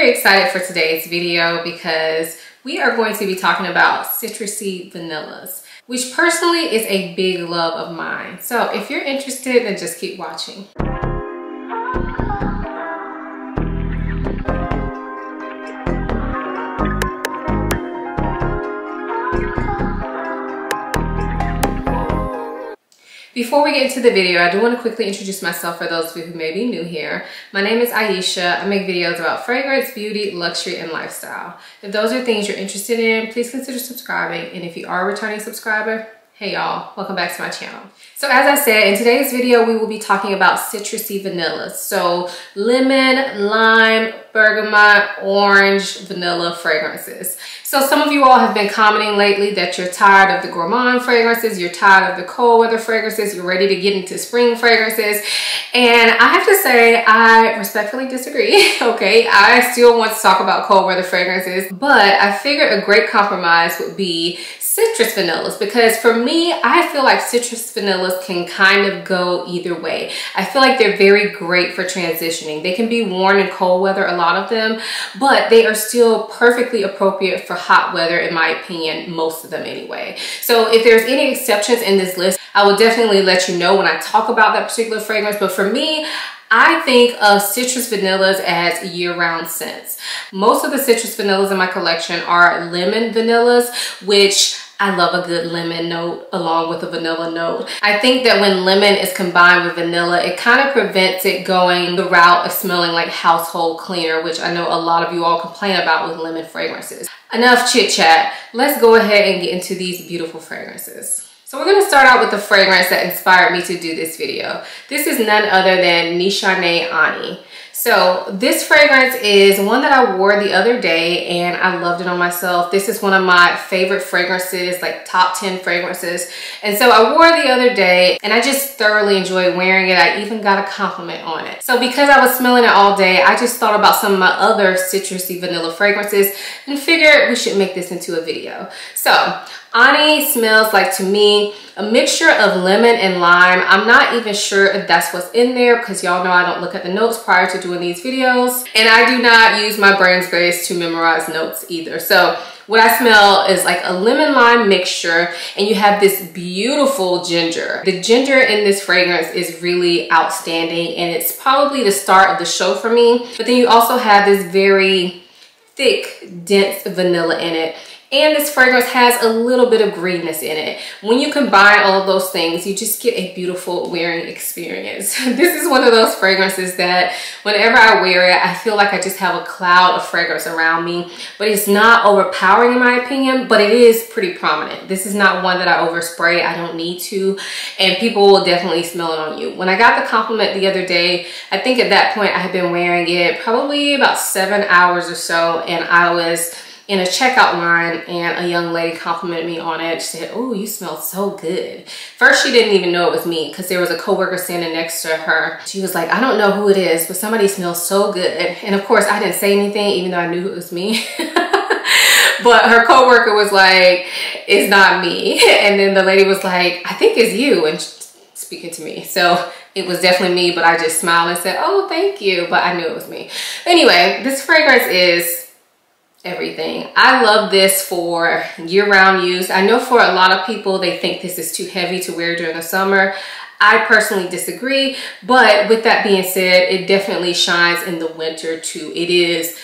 very excited for today's video because we are going to be talking about citrusy vanillas, which personally is a big love of mine. So if you're interested, then just keep watching. Before we get into the video, I do want to quickly introduce myself for those of you who may be new here. My name is Aisha. I make videos about fragrance, beauty, luxury, and lifestyle. If those are things you're interested in, please consider subscribing. And if you are a returning subscriber, hey y'all, welcome back to my channel. So as I said, in today's video, we will be talking about citrusy vanillas. So lemon, lime, bergamot, orange, vanilla fragrances. So some of you all have been commenting lately that you're tired of the gourmand fragrances, you're tired of the cold weather fragrances, you're ready to get into spring fragrances. And I have to say, I respectfully disagree, okay? I still want to talk about cold weather fragrances, but I figured a great compromise would be citrus vanillas, because for me, I feel like citrus vanillas can kind of go either way. I feel like they're very great for transitioning. They can be worn in cold weather, a lot of them, but they are still perfectly appropriate for hot weather, in my opinion, most of them anyway. So if there's any exceptions in this list, I will definitely let you know when I talk about that particular fragrance. But for me, I think of citrus vanillas as year-round scents. Most of the citrus vanillas in my collection are lemon vanillas, which I love a good lemon note along with a vanilla note. I think that when lemon is combined with vanilla, it kind of prevents it going the route of smelling like household cleaner, which I know a lot of you all complain about with lemon fragrances. Enough chit chat. Let's go ahead and get into these beautiful fragrances. So we're going to start out with the fragrance that inspired me to do this video. This is none other than Nishane Ani. So this fragrance is one that I wore the other day and I loved it on myself. This is one of my favorite fragrances, like top 10 fragrances. And so I wore it the other day and I just thoroughly enjoyed wearing it. I even got a compliment on it. So because I was smelling it all day, I just thought about some of my other citrusy vanilla fragrances and figured we should make this into a video. So Ani smells like, to me, a mixture of lemon and lime. I'm not even sure if that's what's in there because y'all know I don't look at the notes prior to doing these videos. And I do not use my brain space to memorize notes either. So what I smell is like a lemon lime mixture, and you have this beautiful ginger. The ginger in this fragrance is really outstanding, and it's probably the start of the show for me. But then you also have this very thick, dense vanilla in it. And this fragrance has a little bit of greenness in it. When you combine all of those things, you just get a beautiful wearing experience. This is one of those fragrances that whenever I wear it, I feel like I just have a cloud of fragrance around me. But it's not overpowering in my opinion, but it is pretty prominent. This is not one that I overspray. I don't need to. And people will definitely smell it on you. When I got the compliment the other day, I think at that point I had been wearing it probably about 7 hours or so, and I was in a checkout line and a young lady complimented me on it. She said, "Oh, you smell so good." First, she didn't even know it was me because there was a coworker standing next to her. She was like, "I don't know who it is, but somebody smells so good." And of course, I didn't say anything even though I knew it was me. But her coworker was like, "It's not me." And then the lady was like, "I think it's you," and speaking to me. So it was definitely me, but I just smiled and said, "Oh, thank you." But I knew it was me. Anyway, this fragrance is everything. I love this for year-round use. I know for a lot of people, they think this is too heavy to wear during the summer. I personally disagree, but with that being said, it definitely shines in the winter too. It is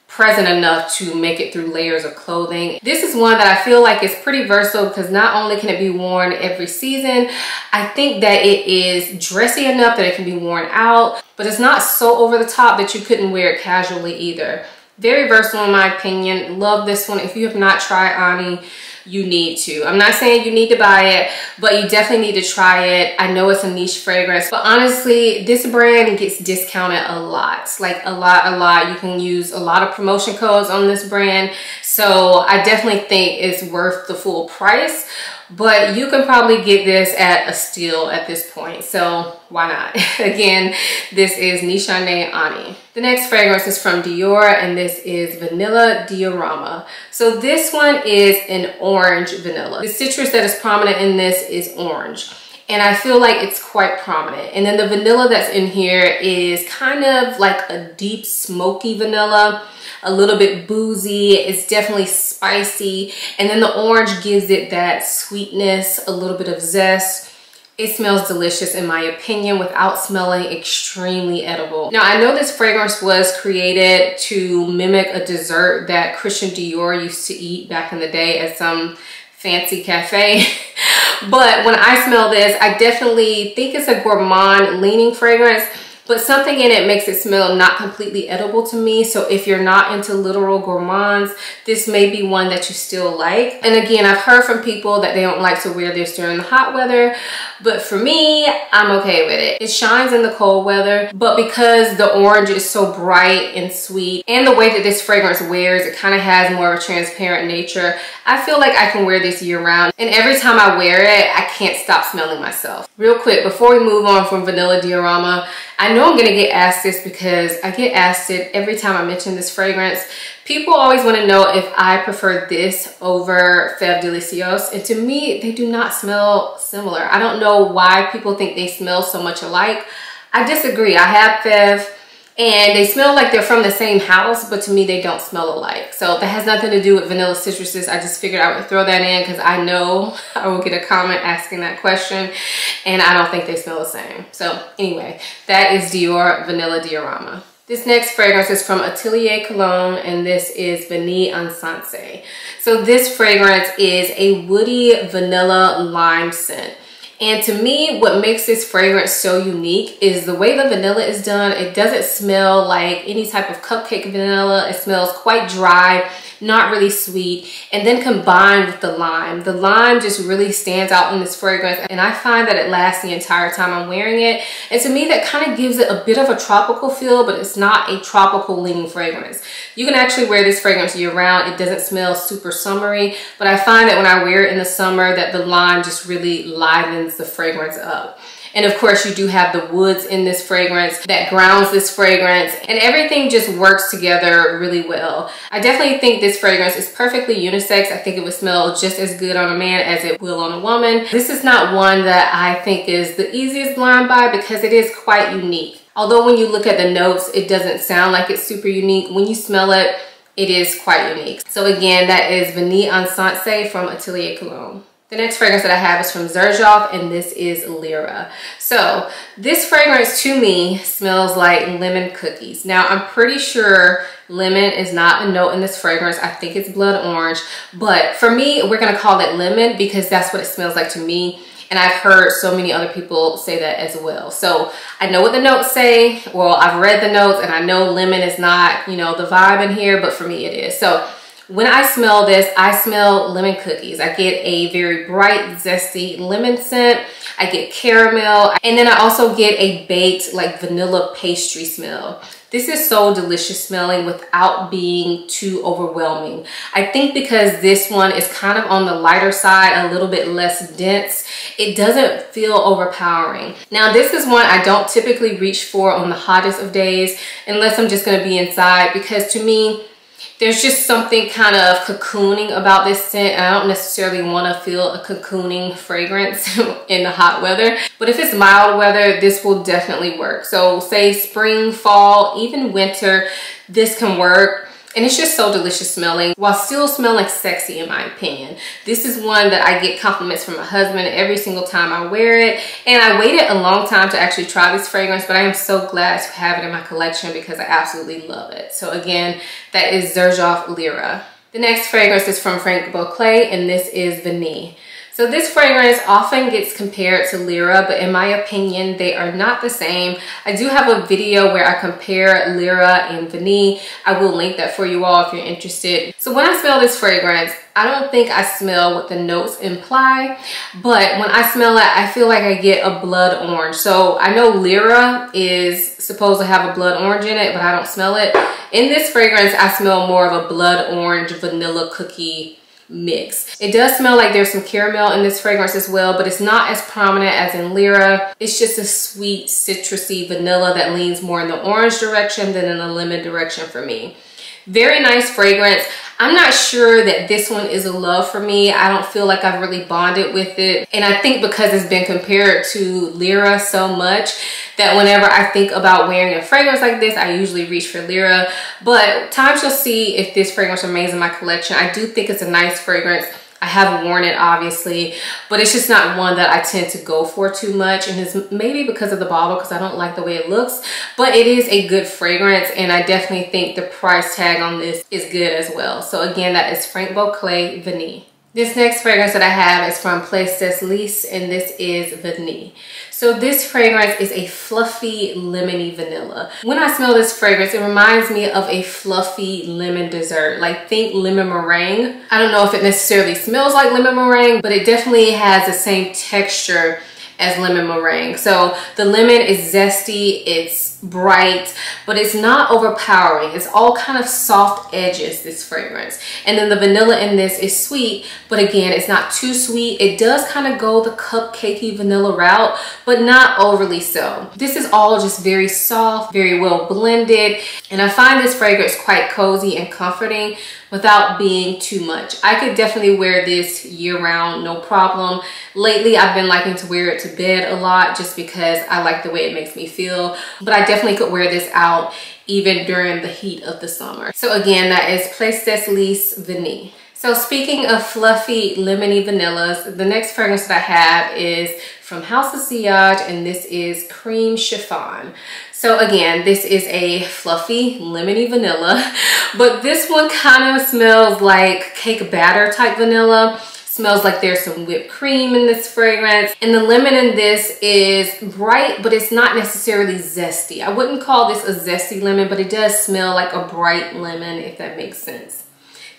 present enough to make it through layers of clothing. This is one that I feel like is pretty versatile because not only can it be worn every season, I think that it is dressy enough that it can be worn out, but it's not so over the top that you couldn't wear it casually either. Very versatile in my opinion. Love this one. If you have not tried Ani, you need to. I'm not saying you need to buy it, but you definitely need to try it. I know it's a niche fragrance, but honestly, this brand gets discounted a lot. Like a lot. You can use a lot of promotion codes on this brand. So I definitely think it's worth the full price. But you can probably get this at a steal at this point, so why not? Again, this is Nishane Ani. The next fragrance is from Dior, and this is Vanilla Diorama. So this one is an orange vanilla. The citrus that is prominent in this is orange. and I feel like it's quite prominent. And then the vanilla that's in here is kind of like a deep smoky vanilla, a little bit boozy. It's definitely spicy, and then the orange gives it that sweetness, a little bit of zest. It smells delicious in my opinion without smelling extremely edible. Now I know this fragrance was created to mimic a dessert that Christian Dior used to eat back in the day at some fancy cafe. But when I smell this, I definitely think it's a gourmand leaning fragrance, but something in it makes it smell not completely edible to me. So if you're not into literal gourmands, this may be one that you still like. And again, I've heard from people that they don't like to wear this during the hot weather, but for me, I'm okay with it. It shines in the cold weather, but because the orange is so bright and sweet, and the way that this fragrance wears, it kind of has more of a transparent nature, I feel like I can wear this year round. And every time I wear it, I can't stop smelling myself. Real quick, before we move on from Vanilla Diorama, I know I'm gonna get asked this because I get asked it every time I mention this fragrance. People always want to know if I prefer this over Fève Délicieuse, and to me, they do not smell similar. I don't know why people think they smell so much alike. I disagree. I have Fève, and they smell like they're from the same house, but to me, they don't smell alike. So that has nothing to do with vanilla citruses. I just figured I would throw that in because I know I will get a comment asking that question, and I don't think they smell the same. So anyway, that is Dior Vanilla Diorama. This next fragrance is from Atelier Cologne, and this is Vanille Encens. So this fragrance is a woody vanilla lime scent. And to me, what makes this fragrance so unique is the way the vanilla is done. It doesn't smell like any type of cupcake vanilla. It smells quite dry, not really sweet. And then combined with the lime just really stands out in this fragrance. And I find that it lasts the entire time I'm wearing it. And to me, that kind of gives it a bit of a tropical feel, but it's not a tropical leaning fragrance. You can actually wear this fragrance year round. It doesn't smell super summery, but I find that when I wear it in the summer, that the lime just really livens the fragrance up. And of course, you do have the woods in this fragrance that grounds this fragrance, and everything just works together really well. I definitely think this fragrance is perfectly unisex. I think it would smell just as good on a man as it will on a woman. This is not one that I think is the easiest blind buy because it is quite unique. Although when you look at the notes, it doesn't sound like it's super unique. When you smell it, it is quite unique. So again, that is Vanille Encens from Atelier Cologne. The next fragrance that I have is from Xerjoff, and this is Lyra. So this fragrance to me smells like lemon cookies. Now I'm pretty sure lemon is not a note in this fragrance. I think it's blood orange, but for me, we're gonna call it lemon because that's what it smells like to me. And I've heard so many other people say that as well. So I know what the notes say. Well, I've read the notes and I know lemon is not, you know, the vibe in here, but for me it is. So when I smell this, I smell lemon cookies. I get a very bright, zesty lemon scent. I get caramel, and then I also get a baked like vanilla pastry smell. This is so delicious smelling without being too overwhelming. I think because this one is kind of on the lighter side, a little bit less dense, it doesn't feel overpowering. Now this is one I don't typically reach for on the hottest of days unless I'm just gonna be inside, because to me, there's just something kind of cocooning about this scent. I don't necessarily want to feel a cocooning fragrance in the hot weather. But if it's mild weather, this will definitely work. So say spring, fall, even winter, this can work. And it's just so delicious smelling while still smelling sexy in my opinion. This is one that I get compliments from my husband every single time I wear it. And I waited a long time to actually try this fragrance, but I am so glad to have it in my collection because I absolutely love it. So again, that is Xerjoff Lyra. The next fragrance is from Franck Beauclerc, and this is Vanille. So this fragrance often gets compared to Lyra, but in my opinion, they are not the same. I do have a video where I compare Lyra and Vanille. I will link that for you all if you're interested. So when I smell this fragrance, I don't think I smell what the notes imply, but when I smell it, I feel like I get a blood orange. So I know Lyra is supposed to have a blood orange in it, but I don't smell it. In this fragrance, I smell more of a blood orange vanilla cookie mix. It does smell like there's some caramel in this fragrance as well, but it's not as prominent as in Lyra. It's just a sweet citrusy vanilla that leans more in the orange direction than in the lemon direction for me. Very nice fragrance. I'm not sure that this one is a love for me. I don't feel like I've really bonded with it. And I think because it's been compared to Lyra so much that whenever I think about wearing a fragrance like this, I usually reach for Lyra. But time shall see if this fragrance remains in my collection. I do think it's a nice fragrance. I have worn it obviously, but it's just not one that I tend to go for too much, and it's maybe because of the bottle, because I don't like the way it looks, but it is a good fragrance, and I definitely think the price tag on this is good as well. So again, that is Frank Beauclair Vanille. This next fragrance that I have is from Place des Lys, and this is Vanille. So this fragrance is a fluffy lemony vanilla. When I smell this fragrance, it reminds me of a fluffy lemon dessert. Like think lemon meringue. I don't know if it necessarily smells like lemon meringue, but it definitely has the same texture as lemon meringue. So the lemon is zesty, it's bright, but it's not overpowering. It's all kind of soft edges, this fragrance. And then the vanilla in this is sweet, but again, it's not too sweet. It does kind of go the cupcakey vanilla route, but not overly so. This is all just very soft, very well blended, and I find this fragrance quite cozy and comforting without being too much. I could definitely wear this year-round, no problem. Lately, I've been liking to wear it to bed a lot just because I like the way it makes me feel, but I definitely could wear this out even during the heat of the summer. So again, that is Place des Lys Vanille. So speaking of fluffy lemony vanillas, the next fragrance that I have is from House of Sillage, and this is Cream Chiffon. So again, this is a fluffy lemony vanilla, but this one kind of smells like cake batter type vanilla. Smells like there's some whipped cream in this fragrance, and the lemon in this is bright, but it's not necessarily zesty. I wouldn't call this a zesty lemon, but it does smell like a bright lemon, if that makes sense.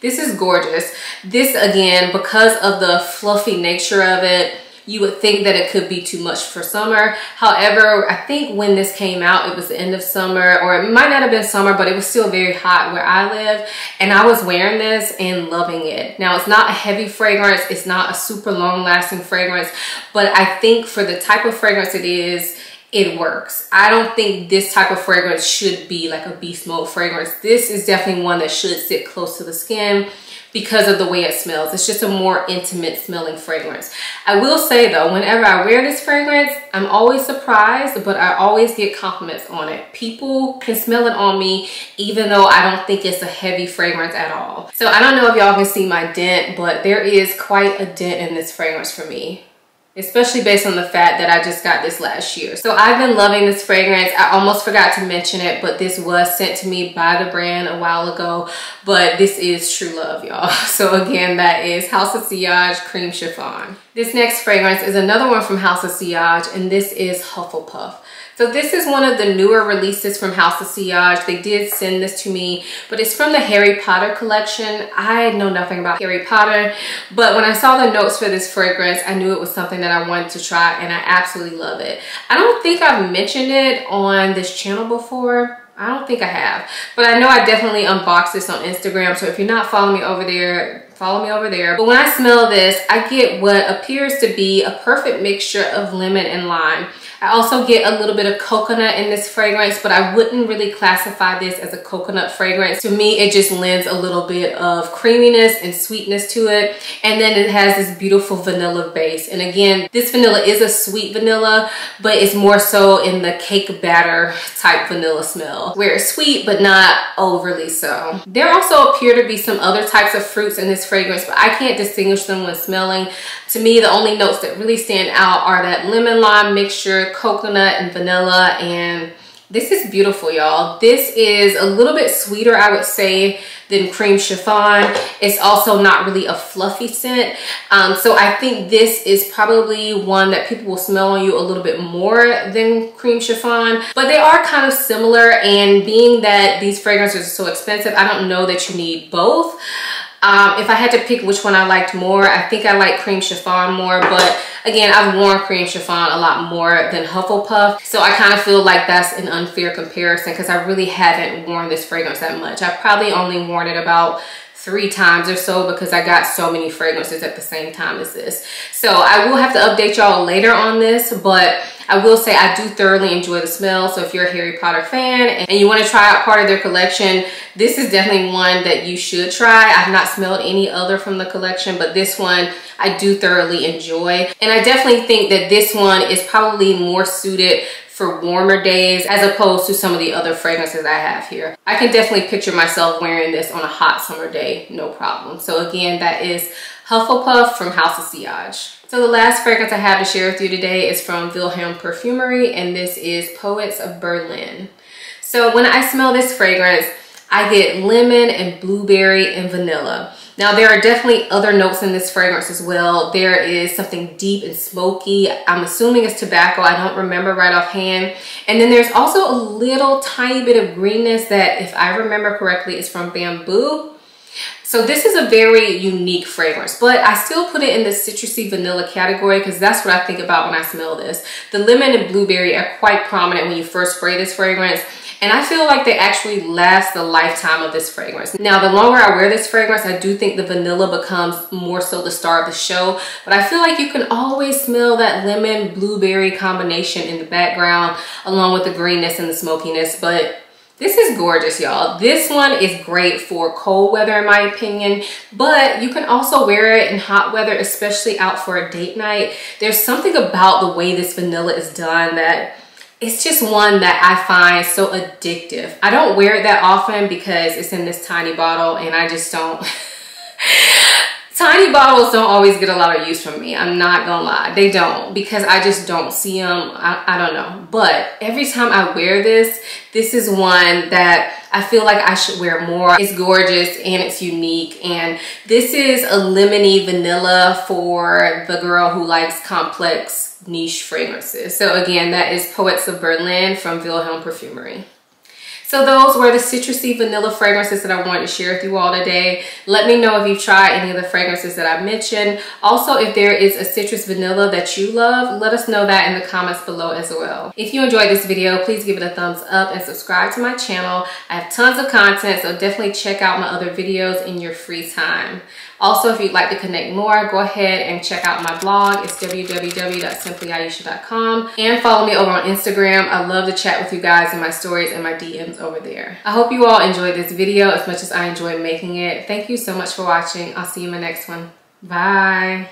This is gorgeous. This again, because of the fluffy nature of it, you would think that it could be too much for summer. However, I think when this came out, it was the end of summer, or it might not have been summer, but it was still very hot where I live. And I was wearing this and loving it. Now, it's not a heavy fragrance. It's not a super long lasting fragrance, but I think for the type of fragrance it is, it works. I don't think this type of fragrance should be like a beast mode fragrance. This is definitely one that should sit close to the skin because of the way it smells. It's just a more intimate smelling fragrance. I will say though, whenever I wear this fragrance, I'm always surprised, but I always get compliments on it. People can smell it on me, even though I don't think it's a heavy fragrance at all. So I don't know if y'all can see my dent, but there is quite a dent in this fragrance for me, especially based on the fact that I just got this last year. So I've been loving this fragrance. I almost forgot to mention it, but this was sent to me by the brand a while ago, but this is true love, y'all. So again, that is House of Sillage Cream Chiffon. This next fragrance is another one from House of Sillage, and this is Hufflepuff. So this is one of the newer releases from House of Sillage. They did send this to me, but it's from the Harry Potter collection. I know nothing about Harry Potter, but when I saw the notes for this fragrance, I knew it was something that I wanted to try, and I absolutely love it. I don't think I've mentioned it on this channel before. I don't think I have, but I know I definitely unboxed this on Instagram. So if you're not following me over there, follow me over there. But when I smell this, I get what appears to be a perfect mixture of lemon and lime. I also get a little bit of coconut in this fragrance, but I wouldn't really classify this as a coconut fragrance. To me, it just lends a little bit of creaminess and sweetness to it. And then it has this beautiful vanilla base. And again, this vanilla is a sweet vanilla, but it's more so in the cake batter type vanilla smell, where it's sweet, but not overly so. There also appear to be some other types of fruits in this fragrance, but I can't distinguish them when smelling. To me, the only notes that really stand out are that lemon lime mixture, coconut and vanilla, and this is beautiful, y'all. This is a little bit sweeter, I would say, than Cream Chiffon. It's also not really a fluffy scent. So I think this is probably one that people will smell on you a little bit more than Cream Chiffon, but they are kind of similar, and being that these fragrances are so expensive, I don't know that you need both. If I had to pick which one I liked more, I think I like Cream Chiffon more, but again, I've worn Cream Chiffon a lot more than Hufflepuff, so I kind of feel like that's an unfair comparison because I really haven't worn this fragrance that much. I've probably only worn it about 3 times or so because I got so many fragrances at the same time as this. So I will have to update y'all later on this, but I will say I do thoroughly enjoy the smell. So if you're a Harry Potter fan and you want to try out part of their collection, this is definitely one that you should try. I've not smelled any other from the collection, but this one I do thoroughly enjoy. And I definitely think that this one is probably more suited for warmer days as opposed to some of the other fragrances I have here. I can definitely picture myself wearing this on a hot summer day, no problem. So again, that is Hufflepuff from House of Sillage. So the last fragrance I have to share with you today is from Wilhelm Perfumery, and this is Poets of Berlin. So when I smell this fragrance, I get lemon and blueberry and vanilla. Now there are definitely other notes in this fragrance as well. There is something deep and smoky. I'm assuming it's tobacco. I don't remember right offhand. And then there's also a little tiny bit of greenness that, if I remember correctly, is from bamboo. So this is a very unique fragrance, but I still put it in the citrusy vanilla category because that's what I think about when I smell this. The lemon and blueberry are quite prominent when you first spray this fragrance, and I feel like they actually last the lifetime of this fragrance. Now, the longer I wear this fragrance, I do think the vanilla becomes more so the star of the show, but I feel like you can always smell that lemon blueberry combination in the background along with the greenness and the smokiness. But this is gorgeous, y'all. This one is great for cold weather in my opinion, but you can also wear it in hot weather, especially out for a date night. There's something about the way this vanilla is done that it's just one that I find so addictive. I don't wear it that often because it's in this tiny bottle and I just don't. Tiny bottles don't always get a lot of use from me. I'm not gonna lie, they don't, because I just don't see them. I don't know, but every time I wear this, this is one that I feel like I should wear more. It's gorgeous and it's unique, and this is a lemony vanilla for the girl who likes complex niche fragrances. So again, that is Poets of Berlin from Wilhelm Perfumery. So those were the citrusy vanilla fragrances that I wanted to share with you all today. Let me know if you've tried any of the fragrances that I mentioned. Also, if there is a citrus vanilla that you love, let us know that in the comments below as well. If you enjoyed this video, please give it a thumbs up and subscribe to my channel. I have tons of content, so definitely check out my other videos in your free time. Also, if you'd like to connect more, go ahead and check out my blog. It's www.simplyayesha.com, and follow me over on Instagram. I love to chat with you guys in my stories and my DMs over there. I hope you all enjoyed this video as much as I enjoyed making it. Thank you so much for watching. I'll see you in my next one. Bye.